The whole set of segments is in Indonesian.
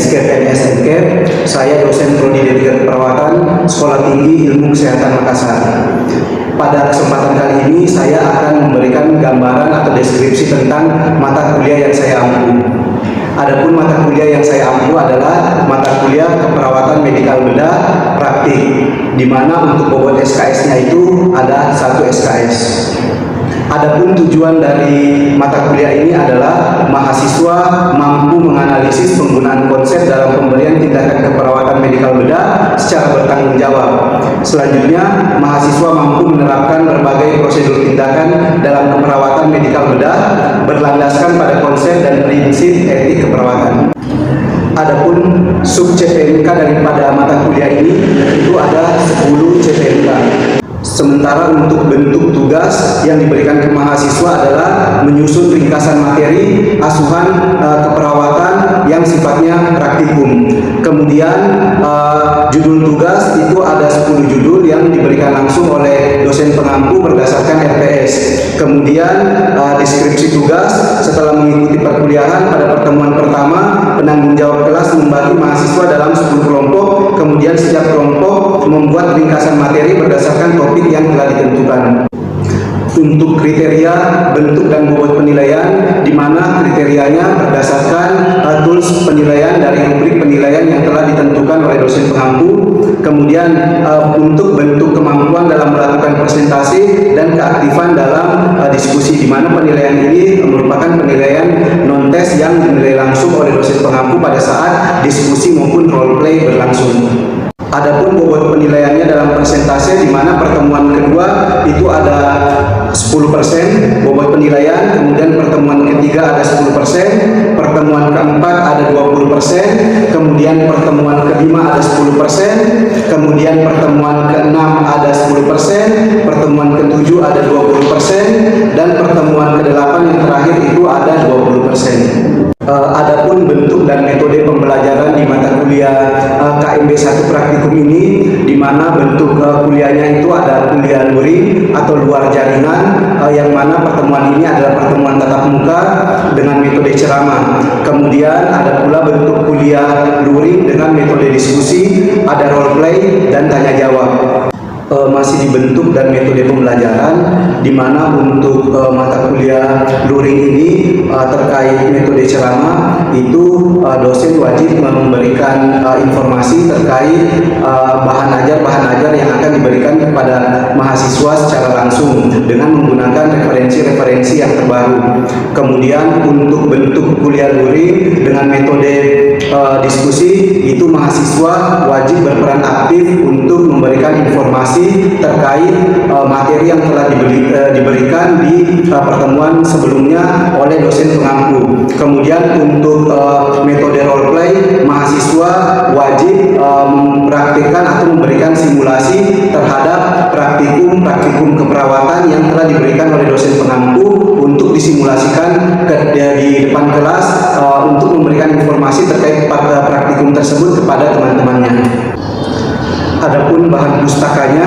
SKPNSMK. Saya dosen Prodi D3 Keperawatan, Sekolah Tinggi Ilmu Kesehatan Makassar. Pada kesempatan kali ini saya akan memberikan gambaran atau deskripsi tentang mata kuliah yang saya ampu. Adapun mata kuliah yang saya ampu adalah mata kuliah keperawatan medikal bedah praktik, di mana untuk bobot SKS-nya itu ada 1 SKS. Adapun tujuan dari mata kuliah ini adalah mahasiswa mampu menganalisis penggunaan konsep dalam pemberian tindakan keperawatan medikal bedah secara bertanggung jawab. Selanjutnya, mahasiswa mampu menerapkan berbagai prosedur tindakan dalam keperawatan medikal bedah berlandaskan pada konsep dan prinsip etik keperawatan. Adapun sub CPNK daripada mata kuliah ini itu ada 10 CPNK. Sementara untuk bentuk tugas yang diberikan ke mahasiswa adalah menyusun ringkasan materi asuhan keperawatan yang sifatnya praktikum. Kemudian judul tugas itu ada 10 judul yang diberikan langsung oleh dosen pengampu berdasarkan RPS. Kemudian deskripsi tugas setelah mengikuti perkuliahan pada pertemuan pertama, penanggung jawab kelas membagi mahasiswa dalam 10 kelompok. Kemudian setiap kelompok membuat ringkasan materi berdasarkan topik yang telah ditentukan. Untuk kriteria, bentuk dan bobot penilaian, di mana kriterianya berdasarkan tools penilaian dari rubrik penilaian yang telah ditentukan oleh dosen pengampu. Kemudian untuk bentuk kemampuan dalam melakukan presentasi dan keaktifan dalam diskusi, di mana penilaian ini merupakan penilaian non-tes yang dinilai langsung oleh dosen pengampu pada saat diskusi maupun role play berlangsung. Adapun bobot penilaiannya dalam persentase, di mana pertemuan kedua itu ada 10% bobot penilaian, kemudian pertemuan ketiga ada 10%, pertemuan keempat ada 20%, kemudian pertemuan kelima ada 10%, kemudian pertemuan keenam ada 10%, pertemuan ketujuh ada 20%, dan pertemuan kedelapan yang terakhir itu ada 20%. Adapun bentuk dan metode pembelajaran di mata kuliah KMB 1 praktikum ini, di mana bentuk kuliahnya itu ada kuliah luring atau luar jaringan, yang mana pertemuan ini adalah pertemuan tatap muka dengan metode ceramah. Kemudian ada pula bentuk kuliah luring dengan metode diskusi, ada role play dan tanya jawab. Masih dibentuk dan metode pembelajaran, di mana untuk mata kuliah luring ini terkait metode ceramah itu dosen wajib memberikan informasi terkait bahan ajar yang akan diberikan kepada mahasiswa secara langsung dengan menggunakan referensi-referensi yang terbaru. Kemudian untuk bentuk kuliah luring dengan metode diskusi, itu mahasiswa wajib berperan aktif untuk memberikan informasi terkait materi yang telah diberikan di pertemuan sebelumnya oleh dosen pengampu. Kemudian untuk metode role play, mahasiswa wajib mempraktikkan atau memberikan simulasi terhadap praktikum keperawatan yang telah diberikan oleh dosen pengampu untuk disimulasikan di depan kelas untuk memberikan informasi terkait praktikum tersebut kepada teman-temannya. Adapun bahan pustakanya,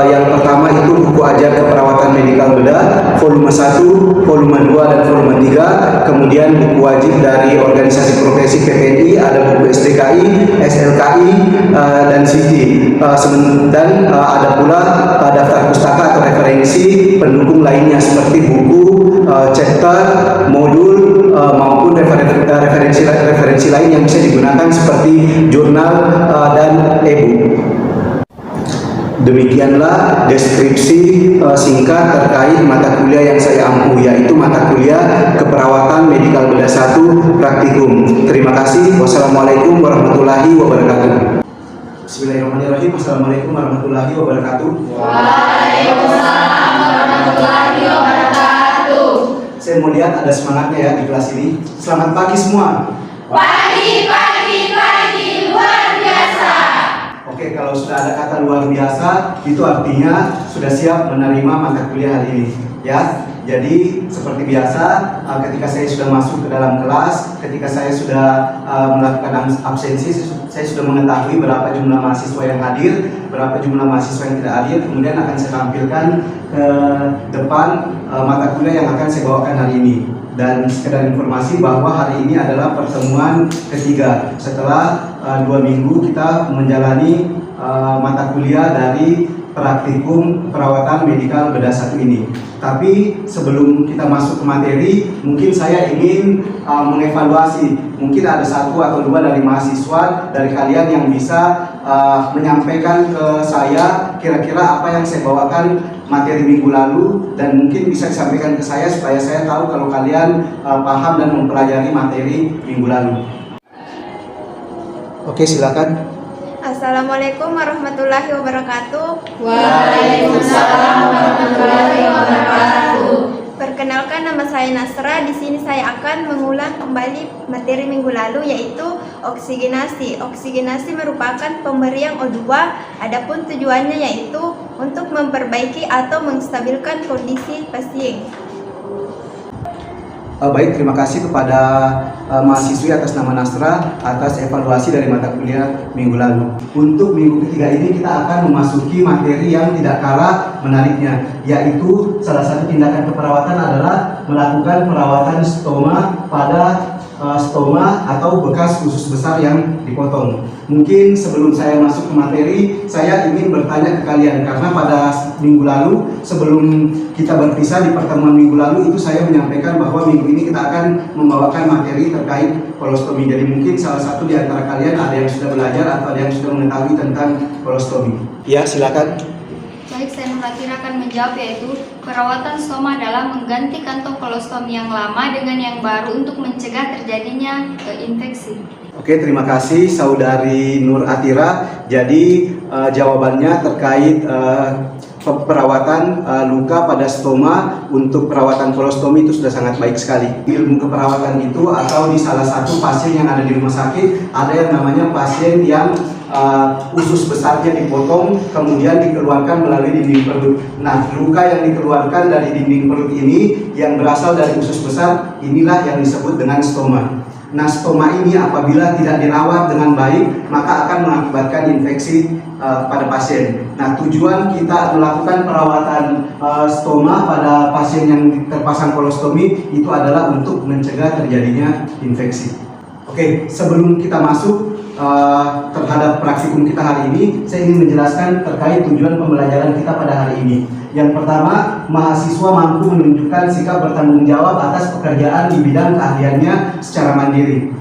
yang pertama itu buku ajar keperawatan medikal bedah volume 1, volume 2 dan volume 3. Kemudian buku wajib dari organisasi profesi PPNI, ada buku STKI, SLKI dan CITI. Dan ada pula daftar pustaka atau referensi pendukung lainnya seperti buku, chapter, modul maupun referensi lain yang bisa digunakan seperti jurnal dan e-book. Demikianlah deskripsi singkat terkait mata kuliah yang saya ampu, yaitu mata kuliah keperawatan medikal bedah 1 praktikum. Terima kasih. Wassalamualaikum warahmatullahi wabarakatuh. Bismillahirrahmanirrahim. Assalamualaikum warahmatullahi wabarakatuh. Waalaikumsalam warahmatullahi wabarakatuh. Saya mau lihat ada semangatnya ya di kelas ini. Selamat pagi semua. Pagi, luar biasa. Oke, kalau sudah ada kata luar biasa, itu artinya sudah siap menerima mata kuliah hari ini, ya. Jadi seperti biasa, ketika saya sudah masuk ke dalam kelas, ketika saya sudah melakukan absensi, saya sudah mengetahui berapa jumlah mahasiswa yang hadir, berapa jumlah mahasiswa yang tidak hadir. Kemudian akan saya tampilkan ke depan mata kuliah yang akan saya bawakan hari ini. Dan sekedar informasi bahwa hari ini adalah pertemuan ketiga setelah 2 minggu kita menjalani mata kuliah dari praktikum perawatan medikal bedah 1 ini. Tapi sebelum kita masuk ke materi, mungkin saya ingin mengevaluasi. Mungkin ada 1 atau 2 dari mahasiswa dari kalian yang bisa menyampaikan ke saya kira-kira apa yang saya bawakan materi minggu lalu, dan mungkin bisa disampaikan ke saya supaya saya tahu kalau kalian paham dan mempelajari materi minggu lalu. Oke, silakan. Assalamualaikum warahmatullahi wabarakatuh. Waalaikumsalam warahmatullahi wabarakatuh. Perkenalkan, nama saya Nasra. Di sini saya akan mengulang kembali materi minggu lalu, yaitu oksigenasi. Oksigenasi merupakan pemberian O2, adapun tujuannya yaitu untuk memperbaiki atau menstabilkan kondisi pasien. Baik, terima kasih kepada mahasiswi atas nama Nasra atas evaluasi dari mata kuliah minggu lalu. Untuk minggu ketiga ini kita akan memasuki materi yang tidak kalah menariknya, yaitu salah satu tindakan keperawatan adalah melakukan perawatan stoma pada stoma atau bekas usus besar yang dipotong. Mungkin sebelum saya masuk ke materi, saya ingin bertanya ke kalian, karena pada minggu lalu sebelum kita berpisah di pertemuan minggu lalu itu saya menyampaikan bahwa minggu ini kita akan membawakan materi terkait kolostomi. Jadi mungkin salah satu di antara kalian ada yang sudah belajar atau ada yang sudah mengetahui tentang kolostomi. Ya, silakan. Baik, saya Nuratira akan menjawab, yaitu perawatan stoma adalah mengganti kantong kolostomi yang lama dengan yang baru untuk mencegah terjadinya infeksi. Oke, terima kasih Saudari Nur Atira. Jadi jawabannya terkait perawatan luka pada stoma untuk perawatan kolostomi itu sudah sangat baik sekali. Ilmu keperawatan itu atau di salah satu pasien yang ada di rumah sakit ada yang namanya pasien yang usus besarnya dipotong kemudian dikeluarkan melalui dinding perut. Nah, luka yang dikeluarkan dari dinding perut ini yang berasal dari usus besar inilah yang disebut dengan stoma. Nah, stoma ini apabila tidak dirawat dengan baik maka akan mengakibatkan infeksi pada pasien. Nah, tujuan kita melakukan perawatan stoma pada pasien yang terpasang kolostomi itu adalah untuk mencegah terjadinya infeksi. Oke, sebelum kita masuk terhadap praktikum kita hari ini, saya ingin menjelaskan terkait tujuan pembelajaran kita pada hari ini. Yang pertama, mahasiswa mampu menunjukkan sikap bertanggung jawab atas pekerjaan di bidang keahliannya secara mandiri.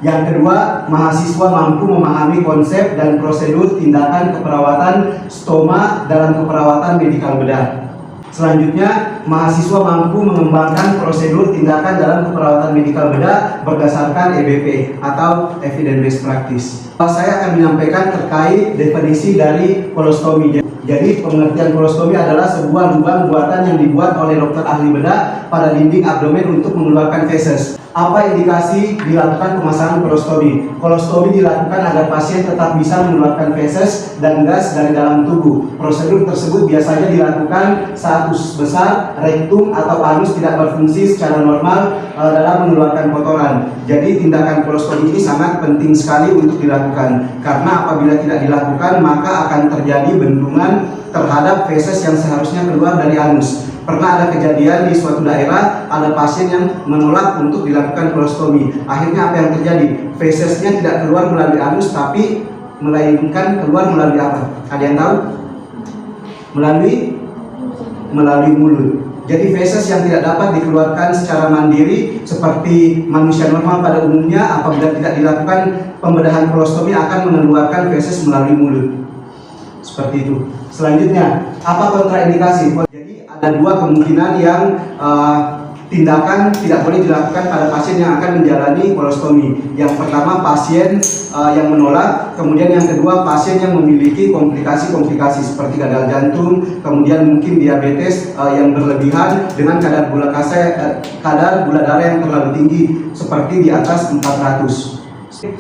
Yang kedua, mahasiswa mampu memahami konsep dan prosedur tindakan keperawatan stoma dalam keperawatan medikal bedah. Selanjutnya, mahasiswa mampu mengembangkan prosedur tindakan dalam keperawatan medikal bedah berdasarkan EBP atau Evidence Based Practice. Saya akan menyampaikan terkait definisi dari kolostomi. Jadi, pengertian kolostomi adalah sebuah lubang buatan yang dibuat oleh dokter ahli bedah pada dinding abdomen untuk mengeluarkan feses. Apa indikasi dilakukan pemasangan kolostomi? Kolostomi dilakukan agar pasien tetap bisa mengeluarkan feses dan gas dari dalam tubuh. Prosedur tersebut biasanya dilakukan saat usus besar, rektum, atau anus tidak berfungsi secara normal dalam mengeluarkan kotoran. Jadi tindakan kolostomi ini sangat penting sekali untuk dilakukan, karena apabila tidak dilakukan maka akan terjadi bendungan terhadap feses yang seharusnya keluar dari anus. Pernah ada kejadian di suatu daerah, ada pasien yang menolak untuk dilakukan kolostomi. Akhirnya apa yang terjadi? Fesesnya tidak keluar melalui anus, tapi melainkan keluar melalui apa? Ada yang tahu? Melalui mulut. Jadi feses yang tidak dapat dikeluarkan secara mandiri seperti manusia normal pada umumnya, apabila tidak dilakukan pembedahan kolostomi akan mengeluarkan feses melalui mulut. Seperti itu. Selanjutnya, apa kontraindikasi? Ada 2 kemungkinan yang tindakan tidak boleh dilakukan pada pasien yang akan menjalani kolostomi. Yang pertama, pasien yang menolak, kemudian yang kedua, pasien yang memiliki komplikasi-komplikasi seperti gagal jantung, kemudian mungkin diabetes yang berlebihan dengan kadar gula darah yang terlalu tinggi seperti di atas 400.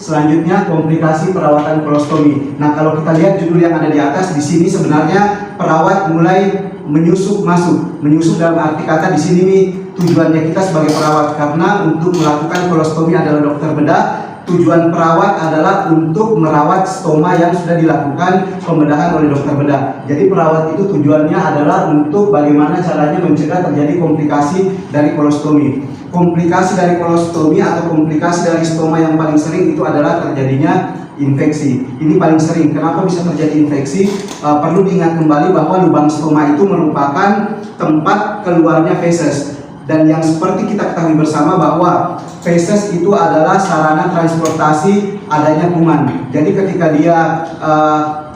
Selanjutnya, komplikasi perawatan kolostomi. Nah, kalau kita lihat judul yang ada di atas, di sini sebenarnya perawat mulai menyusup masuk. Menyusup dalam arti kata di sini nih tujuannya kita sebagai perawat, karena untuk melakukan kolostomi adalah dokter bedah. Tujuan perawat adalah untuk merawat stoma yang sudah dilakukan pembedahan oleh dokter bedah. Jadi perawat itu tujuannya adalah untuk bagaimana caranya mencegah terjadi komplikasi dari kolostomi. Komplikasi dari kolostomi atau komplikasi dari stoma yang paling sering itu adalah terjadinya infeksi. Ini paling sering. Kenapa bisa terjadi infeksi? Perlu diingat kembali bahwa lubang stoma itu merupakan tempat keluarnya feses. Dan yang seperti kita ketahui bersama bahwa feses itu adalah sarana transportasi adanya kuman. Jadi ketika dia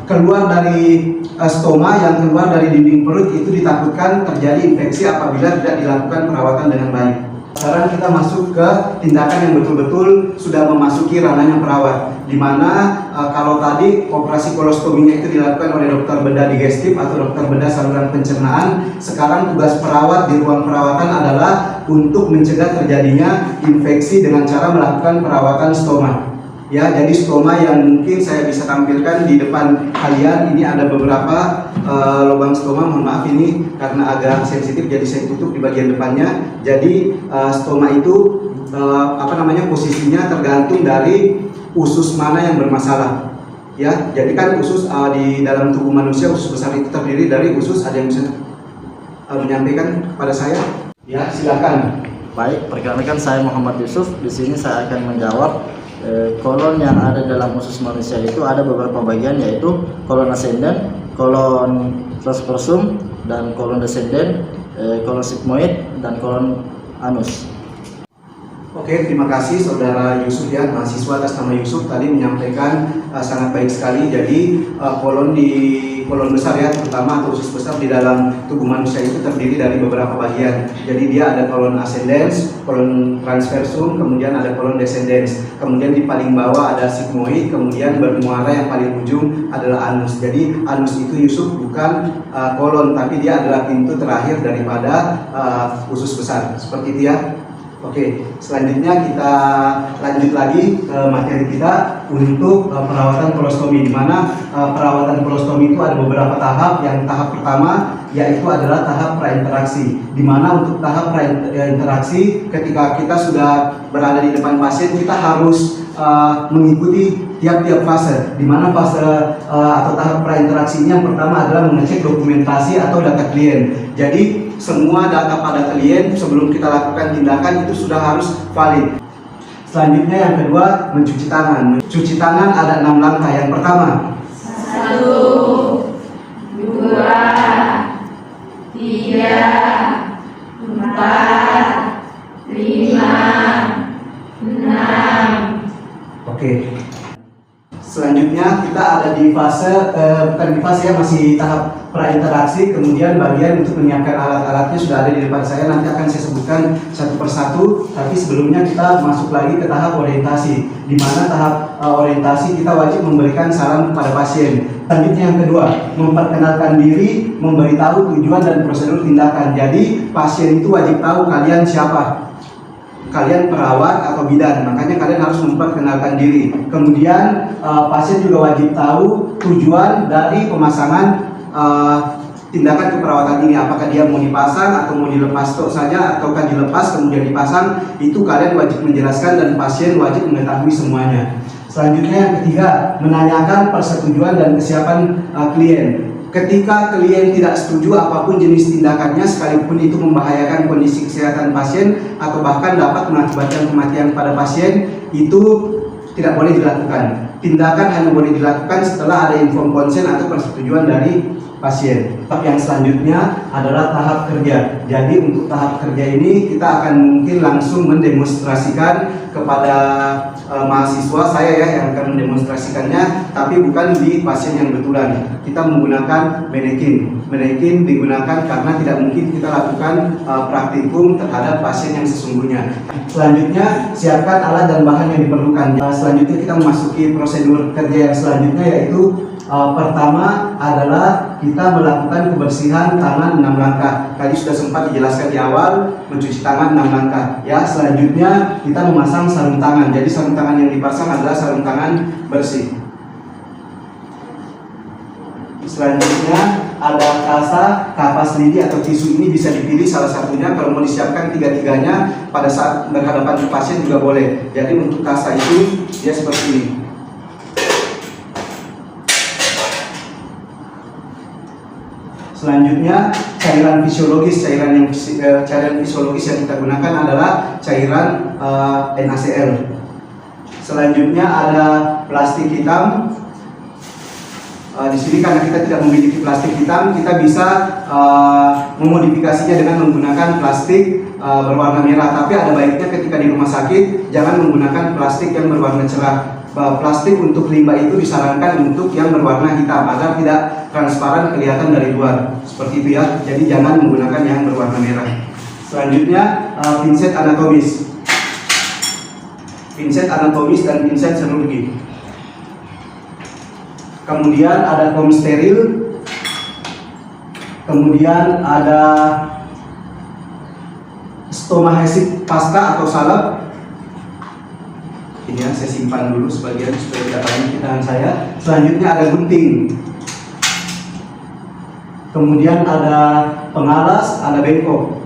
keluar dari stoma, yang keluar dari dinding perut, itu ditakutkan terjadi infeksi apabila tidak dilakukan perawatan dengan baik. Sekarang kita masuk ke tindakan yang betul-betul sudah memasuki ranahnya perawat, di mana kalau tadi operasi kolostominya itu dilakukan oleh dokter bedah digestif atau dokter bedah saluran pencernaan, sekarang tugas perawat di ruang perawatan adalah untuk mencegah terjadinya infeksi dengan cara melakukan perawatan stoma. Ya, jadi stoma yang mungkin saya bisa tampilkan di depan kalian, ini ada beberapa lubang stoma. Mohon maaf ini karena agak sensitif, jadi saya tutup di bagian depannya. Jadi stoma itu posisinya tergantung dari usus mana yang bermasalah. Ya, jadi kan usus di dalam tubuh manusia, usus besar itu terdiri dari usus. Ada yang bisa menyampaikan kepada saya? Ya, silakan. Baik, perkenalkan saya Muhammad Yusuf. Di sini saya akan menjawab kolon yang ada dalam usus manusia itu ada beberapa bagian, yaitu kolon ascendent, kolon transversum, dan kolon descendent, kolon sigmoid, dan kolon anus. Oke, terima kasih Saudara Yusuf ya, mahasiswa atas nama Yusuf tadi menyampaikan sangat baik sekali. Jadi kolon besar ya, terutama atau usus besar di dalam tubuh manusia itu terdiri dari beberapa bagian. Jadi dia ada kolon ascendens, kolon transversum, kemudian ada kolon descendens. Kemudian di paling bawah ada sigmoid, kemudian bermuara yang paling ujung adalah anus. Jadi anus itu Yusuf bukan kolon, tapi dia adalah pintu terakhir daripada usus besar. Seperti itu ya. Oke, selanjutnya kita lanjut lagi ke materi kita untuk perawatan kolostomi, di mana perawatan kolostomi itu ada beberapa tahap. Yang tahap pertama yaitu adalah tahap prainteraksi, di mana untuk tahap prainteraksi ketika kita sudah berada di depan pasien, kita harus mengikuti tiap-tiap fase, di mana fase atau tahap prainteraksi ini yang pertama adalah mengecek dokumentasi atau data klien. Jadi semua data pada klien sebelum kita lakukan tindakan itu sudah harus valid. Selanjutnya yang kedua, mencuci tangan. Mencuci tangan ada 6 langkah. Yang pertama, 1, 2, 3, 4, 5, 6. Oke. Selanjutnya kita ada di fase, bukan di fase ya, masih tahap prainteraksi. Kemudian bagian untuk menyiapkan alat-alatnya sudah ada di depan saya. Nanti akan saya sebutkan satu persatu. Tapi sebelumnya kita masuk lagi ke tahap orientasi, di mana tahap orientasi kita wajib memberikan saran kepada pasien. Selanjutnya yang kedua, memperkenalkan diri, memberitahu tujuan dan prosedur tindakan. Jadi pasien itu wajib tahu kalian siapa. Kalian perawat atau bidan, makanya kalian harus memperkenalkan diri. Kemudian pasien juga wajib tahu tujuan dari pemasangan tindakan keperawatan ini. Apakah dia mau dipasang atau mau dilepas tok saja, ataukah dilepas kemudian dipasang. Itu kalian wajib menjelaskan dan pasien wajib mengetahui semuanya. Selanjutnya yang ketiga, menanyakan persetujuan dan kesiapan klien. Ketika klien tidak setuju apapun jenis tindakannya, sekalipun itu membahayakan kondisi kesehatan pasien atau bahkan dapat mengakibatkan kematian pada pasien, itu tidak boleh dilakukan. Tindakan hanya boleh dilakukan setelah ada inform konsen atau persetujuan dari pasien. Tahap yang selanjutnya adalah tahap kerja. Jadi untuk tahap kerja ini kita akan mungkin langsung mendemonstrasikan kepada mahasiswa saya ya, yang akan mendemonstrasikannya, tapi bukan di pasien yang betulan. Kita menggunakan manekin. Manekin digunakan karena tidak mungkin kita lakukan praktikum terhadap pasien yang sesungguhnya. Selanjutnya, siapkan alat dan bahan yang diperlukan. Selanjutnya kita memasuki prosedur kerja yang selanjutnya, yaitu pertama adalah kita melakukan kebersihan tangan 6 langkah. Tadi sudah sempat dijelaskan di awal, mencuci tangan 6 langkah. Ya, selanjutnya kita memasang sarung tangan. Jadi sarung tangan yang dipasang adalah sarung tangan bersih. Selanjutnya ada kasa, kapas lidi atau tisu. Ini bisa dipilih salah satunya. Kalau mau disiapkan tiga-tiganya pada saat berhadapan ke pasien juga boleh. Jadi untuk kasa itu dia seperti ini. Selanjutnya cairan fisiologis. Cairan fisiologis yang kita gunakan adalah cairan NaCl. Selanjutnya ada plastik hitam. Di sini karena kita tidak memiliki plastik hitam, kita bisa memodifikasinya dengan menggunakan plastik berwarna merah. Tapi ada baiknya ketika di rumah sakit jangan menggunakan plastik yang berwarna cerah. Plastik untuk limbah itu disarankan untuk yang berwarna hitam agar tidak transparan kelihatan dari luar. Seperti itu ya. Jadi jangan menggunakan yang berwarna merah. Selanjutnya pinset anatomis. Pinset anatomis dan pinset chirurgi. Kemudian ada kom steril. Kemudian ada stomahesik pasca atau salep. Ini ya, saya simpan dulu sebagian supaya tidak banyak di tangan saya. Selanjutnya ada gunting. Kemudian ada pengalas, ada bengkok.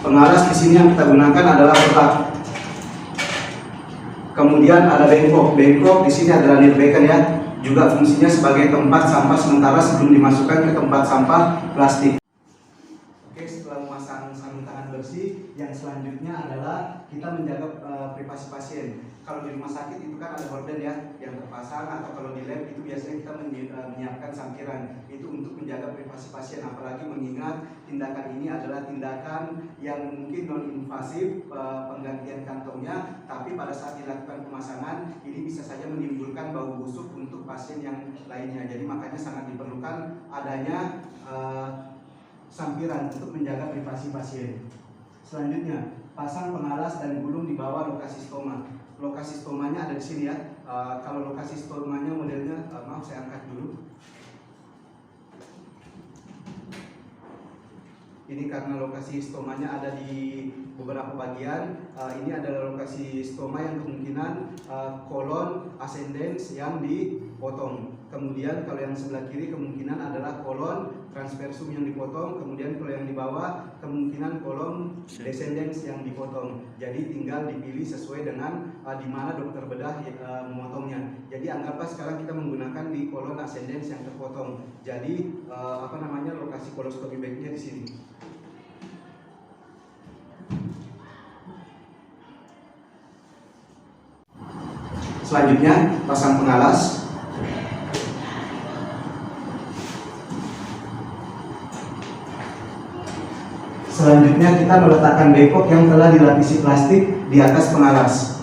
Pengalas di sini yang kita gunakan adalah kotak. Kemudian ada bengkok. Bengkok di sini adalah nirbekan ya. Juga fungsinya sebagai tempat sampah sementara sebelum dimasukkan ke tempat sampah plastik. Oke, setelah memasang sarung tangan bersih, yang selanjutnya adalah kita menjaga privasi pasien. Kalau di rumah sakit itu kan ada horden ya yang terpasang, atau kalau di lab itu biasanya kita menyiapkan sampiran itu untuk menjaga privasi pasien. Apalagi mengingat tindakan ini adalah tindakan yang mungkin non invasif, penggantian kantongnya, tapi pada saat dilakukan pemasangan ini bisa saja menimbulkan bau busuk untuk pasien yang lainnya. Jadi makanya sangat diperlukan adanya sampiran untuk menjaga privasi pasien. Selanjutnya, pasang pengalas dan gulung di bawah lokasi stoma. Lokasi stomanya ada di sini ya. Kalau lokasi stomanya modelnya, maaf saya angkat dulu. Ini karena lokasi stomanya ada di beberapa bagian. Ini adalah lokasi stoma yang kemungkinan kolon ascendens yang dipotong. Kemudian kalau yang sebelah kiri kemungkinan adalah kolon transversum yang dipotong. Kemudian kalau yang di bawah kemungkinan kolon descendens yang dipotong. Jadi tinggal dipilih sesuai dengan di mana dokter bedah memotongnya. Jadi anggaplah sekarang kita menggunakan di kolon ascendens yang terpotong. Jadi lokasi kolostomi backnya di sini. Selanjutnya pasang pengalas. Selanjutnya kita meletakkan bengkok yang telah dilapisi plastik di atas pengalas.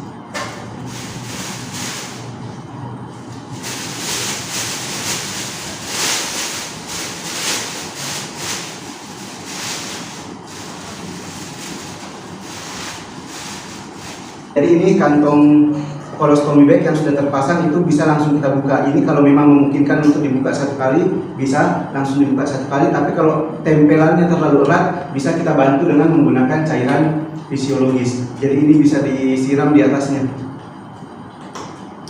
Jadi ini kantong kolostomi bag yang sudah terpasang itu bisa langsung kita buka. Ini kalau memang memungkinkan untuk dibuka satu kali, bisa langsung dibuka satu kali. Tapi kalau tempelannya terlalu erat, bisa kita bantu dengan menggunakan cairan fisiologis. Jadi ini bisa disiram di atasnya.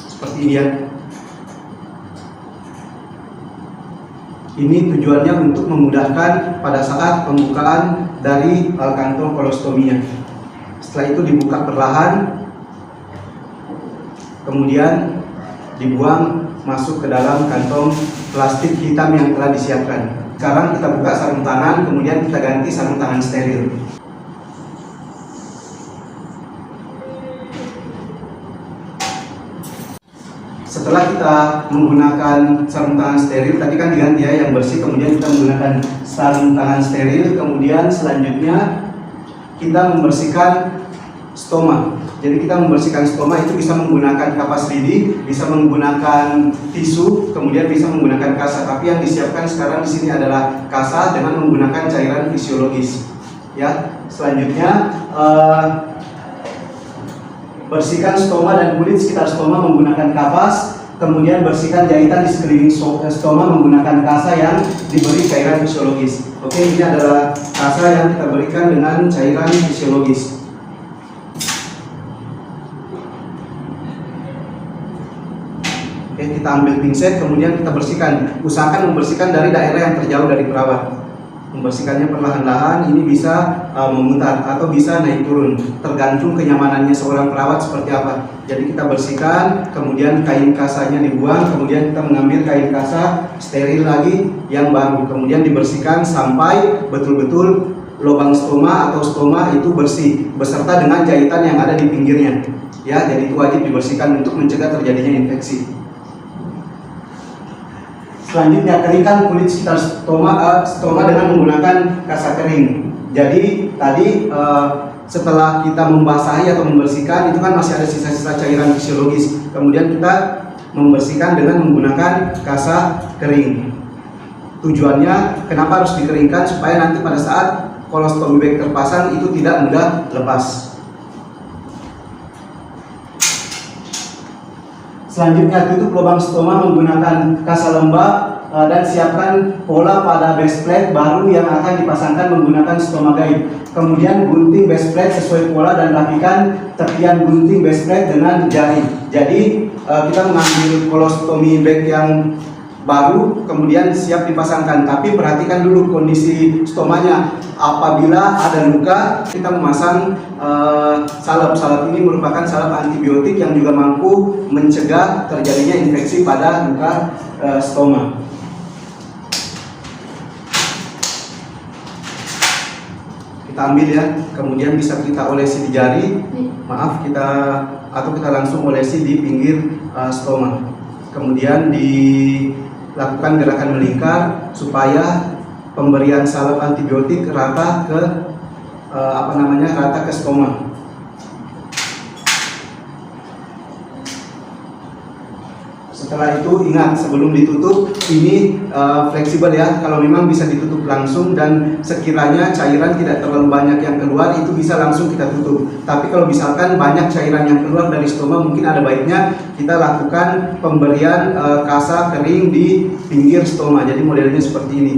Seperti ini ya. Ini tujuannya untuk memudahkan pada saat pembukaan dari kantong kolostominya. Setelah itu dibuka perlahan, kemudian dibuang masuk ke dalam kantong plastik hitam yang telah disiapkan. Sekarang kita buka sarung tangan, kemudian kita ganti sarung tangan steril. Setelah kita menggunakan sarung tangan steril, tadi kan diganti ya yang bersih, kemudian kita menggunakan sarung tangan steril, kemudian selanjutnya kita membersihkan stoma. Jadi kita membersihkan stoma itu bisa menggunakan kapas lidi, bisa menggunakan tisu, kemudian bisa menggunakan kasa. Tapi yang disiapkan sekarang di sini adalah kasa dengan menggunakan cairan fisiologis. Ya, selanjutnya bersihkan stoma dan kulit sekitar stoma menggunakan kapas. Kemudian bersihkan jahitan di sekeliling stoma menggunakan kasa yang diberi cairan fisiologis. Oke, ini adalah kasa yang kita berikan dengan cairan fisiologis. Oke, kita ambil pinset, kemudian kita bersihkan. Usahakan membersihkan dari daerah yang terjauh dari perawat. Membersihkannya perlahan-lahan, ini bisa memutar atau bisa naik turun, tergantung kenyamanannya seorang perawat seperti apa. Jadi kita bersihkan, kemudian kain kasanya dibuang, kemudian kita mengambil kain kasa steril lagi yang baru, kemudian dibersihkan sampai betul-betul lubang stoma atau stoma itu bersih beserta dengan jahitan yang ada di pinggirnya. Ya, jadi itu wajib dibersihkan untuk mencegah terjadinya infeksi. Selanjutnya, keringkan kulit sekitar stoma dengan menggunakan kasa kering. Jadi tadi setelah kita membasahi atau membersihkan, itu kan masih ada sisa-sisa cairan fisiologis. Kemudian kita membersihkan dengan menggunakan kasa kering. Tujuannya kenapa harus dikeringkan? Supaya nanti pada saat colostomy bag terpasang itu tidak mudah lepas. Selanjutnya, tutup lubang stoma menggunakan kasa lembab dan siapkan pola pada base plate baru yang akan dipasangkan menggunakan stoma guide. Kemudian gunting base plate sesuai pola dan rapikan tepian gunting base plate dengan jari. Jadi kita mengambil colostomy bag yang baru kemudian siap dipasangkan, tapi perhatikan dulu kondisi stomanya. Apabila ada luka, kita memasang salep. Salep ini merupakan salep antibiotik yang juga mampu mencegah terjadinya infeksi pada luka stoma. Kita ambil ya, kemudian bisa kita olesi di jari, atau kita langsung olesi di pinggir stoma. Kemudian dilakukan gerakan melingkar supaya pemberian salep antibiotik rata ke rata ke stoma. Setelah itu ingat, sebelum ditutup ini fleksibel ya. Kalau memang bisa ditutup langsung dan sekiranya cairan tidak terlalu banyak yang keluar, itu bisa langsung kita tutup. Tapi kalau misalkan banyak cairan yang keluar dari stoma, mungkin ada baiknya kita lakukan pemberian kasa kering di pinggir stoma. Jadi modelnya seperti ini.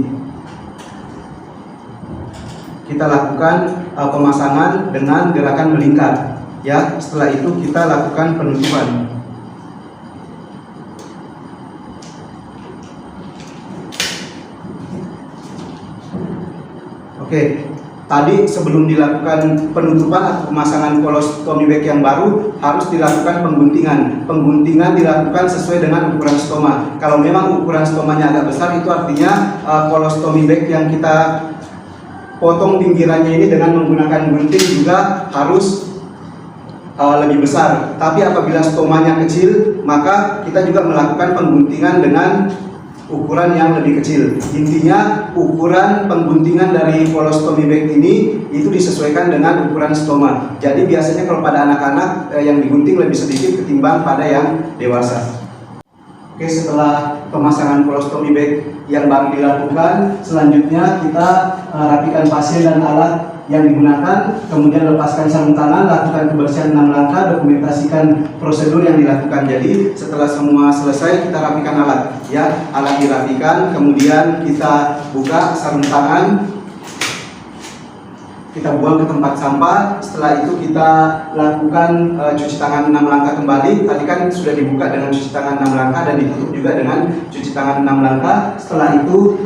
Kita lakukan pemasangan dengan gerakan melingkar ya. Setelah itu kita lakukan penutupan. Oke, tadi sebelum dilakukan penutupan atau pemasangan colostomy bag yang baru harus dilakukan pengguntingan. Pengguntingan dilakukan sesuai dengan ukuran stoma. Kalau memang ukuran stomanya agak besar, itu artinya colostomy bag yang kita potong pinggirannya ini dengan menggunakan gunting juga harus lebih besar. Tapi apabila stomanya kecil, maka kita juga melakukan pengguntingan dengan ukuran yang lebih kecil. Intinya ukuran pengguntingan dari colostomy bag ini itu disesuaikan dengan ukuran stoma. Jadi biasanya kalau pada anak-anak yang digunting lebih sedikit ketimbang pada yang dewasa. Oke, setelah pemasangan colostomy bag yang baru dilakukan, selanjutnya kita rapikan pasien dan alat yang digunakan, kemudian lepaskan sarung tangan, lakukan kebersihan 6 langkah, dokumentasikan prosedur yang dilakukan. Jadi setelah semua selesai, kita rapikan alat ya. Alat dirapikan, kemudian kita buka sarung tangan, kita buang ke tempat sampah. Setelah itu kita lakukan cuci tangan 6 langkah kembali. Tadi kan sudah dibuka dengan cuci tangan 6 langkah dan ditutup juga dengan cuci tangan 6 langkah. Setelah itu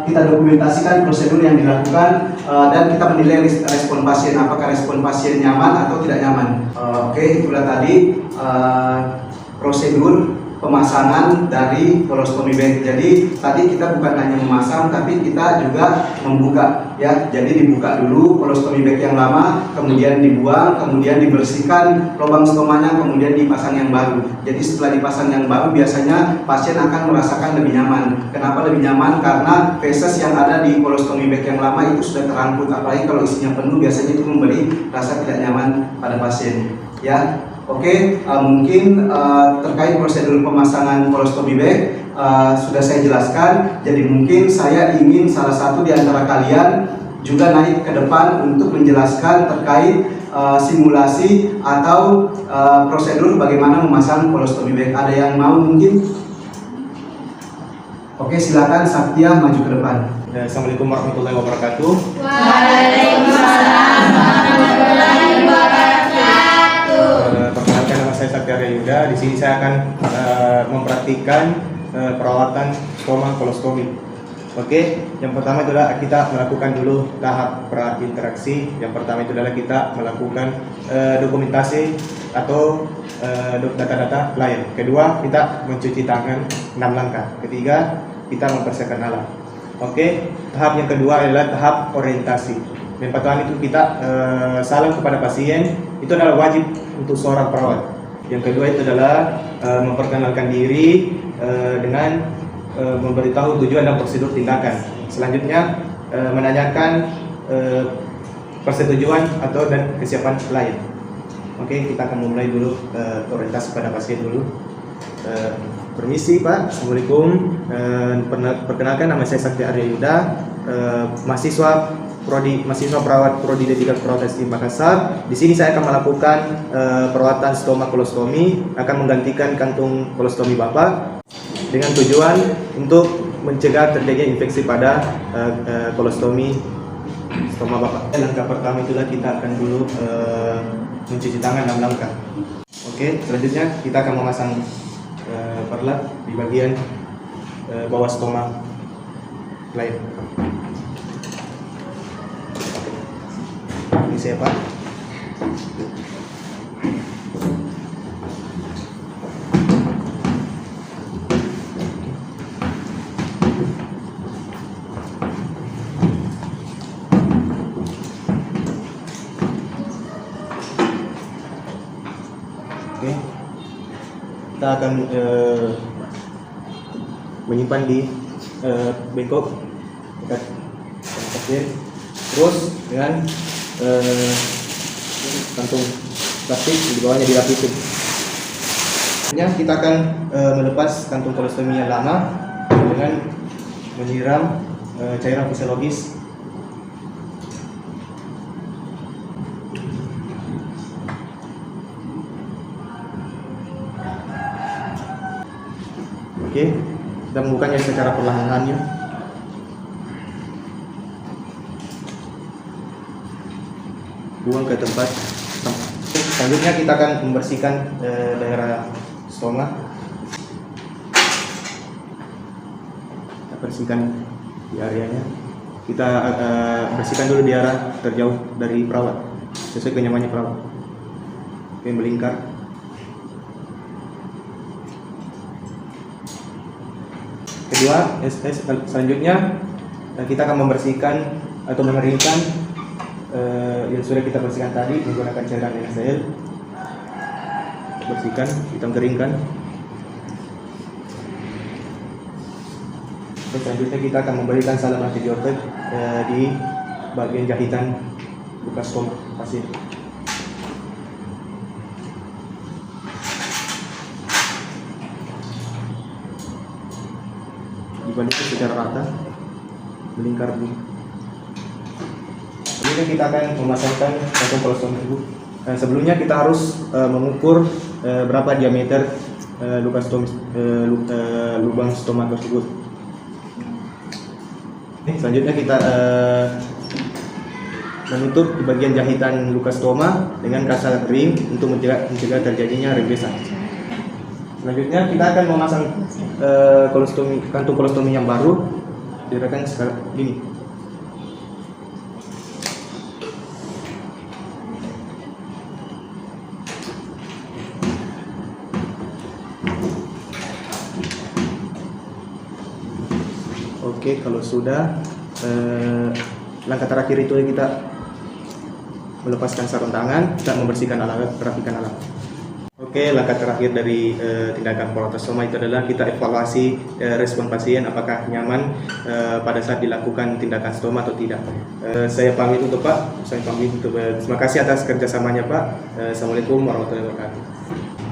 kita dokumentasikan prosedur yang dilakukan dan kita menilai respon pasien, apakah respon pasien nyaman atau tidak nyaman. Oke, itulah tadi prosedur pemasangan dari colostomy bag. Jadi tadi kita bukan hanya memasang, tapi kita juga membuka ya. Jadi dibuka dulu colostomy bag yang lama, kemudian dibuang, kemudian dibersihkan lubang stomanya, kemudian dipasang yang baru. Jadi setelah dipasang yang baru, biasanya pasien akan merasakan lebih nyaman. Kenapa lebih nyaman? Karena feses yang ada di colostomy bag yang lama itu sudah terangkut. Apalagi kalau isinya penuh, biasanya itu memberi rasa tidak nyaman pada pasien ya. Oke, mungkin terkait prosedur pemasangan colostomy bag sudah saya jelaskan. Jadi mungkin saya ingin salah satu di antara kalian juga naik ke depan untuk menjelaskan terkait simulasi atau prosedur bagaimana memasang colostomy bag. Ada yang mau mungkin? Oke, silakan Saktia maju ke depan. Assalamualaikum warahmatullahi wabarakatuh. Waalaikumsalam warahmatullahi wabarakatuh. Perkenalkan, nama saya Saktia Yuda. Di sini saya akan mempraktikkan perawatan stoma colostomy. Oke, yang pertama itu adalah kita melakukan dulu tahap prainteraksi. Yang pertama itu adalah kita melakukan dokumentasi atau data-data klien. Kedua, kita mencuci tangan 6 langkah. Ketiga, kita mempersiapkan alat. Oke, tahap yang kedua adalah tahap orientasi. Dan pertama itu kita salam kepada pasien, itu adalah wajib untuk seorang perawat. Yang kedua itu adalah memperkenalkan diri dengan memberitahu tujuan dan prosedur tindakan. Selanjutnya menanyakan persetujuan atau dan kesiapan klien. Oke, kita akan memulai dulu orientasi pada pasien dulu. Permisi Pak, Assalamualaikum. Perkenalkan, nama saya Sakti Arya Yuda, mahasiswa perawat Prodi D3 Perawatan Estetik Makassar. Di sini saya akan melakukan perawatan stoma kolostomi, akan menggantikan kantung kolostomi Bapak dengan tujuan untuk mencegah terjadinya infeksi pada kolostomi stoma Bapak. Langkah pertama itulah kita akan dulu mencuci tangan 6 langkah. Oke, selanjutnya kita akan memasang perlat di bagian bawah stoma klien. Ini saya Pak. Oke, kita akan menyimpan di bengkok dekat pasien, terus dengan kantung plastik di bawahnya dirapikan. Kita akan melepas kantung kolostomi yang lama dengan menyiram cairan fisiologis. Oke, kita membukanya secara perlahan-lahan. Buang ke tempat. Selanjutnya kita akan membersihkan daerah stoma. Kita bersihkan di areanya. Kita bersihkan dulu di arah terjauh dari perawat, sesuai kenyamanannya perawat. Oke, melingkar. Kedua, selanjutnya kita akan membersihkan atau mengeringkan yang sudah kita bersihkan tadi menggunakan cairan NaCl. Bersihkan, kita keringkan. Selanjutnya kita akan memberikan salam antibiotik di bagian jahitan luka stoma pasien. Dibandingkan secara rata, melingkar dulu. Kemudian kita akan memasangkan kantung kolostomi ibu. Sebelumnya kita harus mengukur berapa diameter lubang stoma tersebut. Selanjutnya kita menutup di bagian jahitan luka stoma dengan kasa kering untuk mencegah terjadinya rembesan. Selanjutnya kita akan memasang kantung kolostomi yang baru, diarahkan sekarang ini. Oke, kalau sudah, langkah terakhir itu kita melepaskan sarung tangan, kita membersihkan alat, merapikan alat. Oke, langkah terakhir dari tindakan perawatan stoma itu adalah kita evaluasi respon pasien apakah nyaman pada saat dilakukan tindakan stoma atau tidak. Saya pamit untuk Pak, terima kasih atas kerjasamanya Pak. Assalamualaikum warahmatullahi wabarakatuh.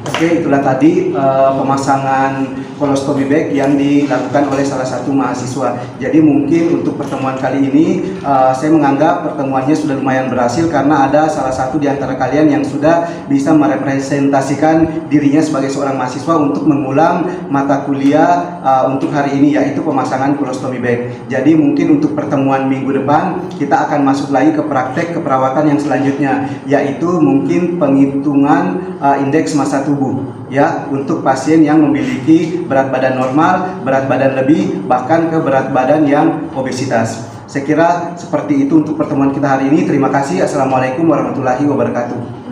Oke, itulah tadi pemasangan kolostomi bag yang dilakukan oleh salah satu mahasiswa. Jadi mungkin untuk pertemuan kali ini saya menganggap pertemuannya sudah lumayan berhasil karena ada salah satu di antara kalian yang sudah bisa merepresentasikan dirinya sebagai seorang mahasiswa untuk mengulang mata kuliah untuk hari ini, yaitu pemasangan kolostomi bag. Jadi mungkin untuk pertemuan minggu depan kita akan masuk lagi ke praktek keperawatan yang selanjutnya, yaitu mungkin penghitungan indeks massa tubuh tubuh ya, untuk pasien yang memiliki berat badan normal, berat badan lebih, bahkan ke berat badan yang obesitas. Saya kira seperti itu untuk pertemuan kita hari ini. Terima kasih. Assalamualaikum warahmatullahi wabarakatuh.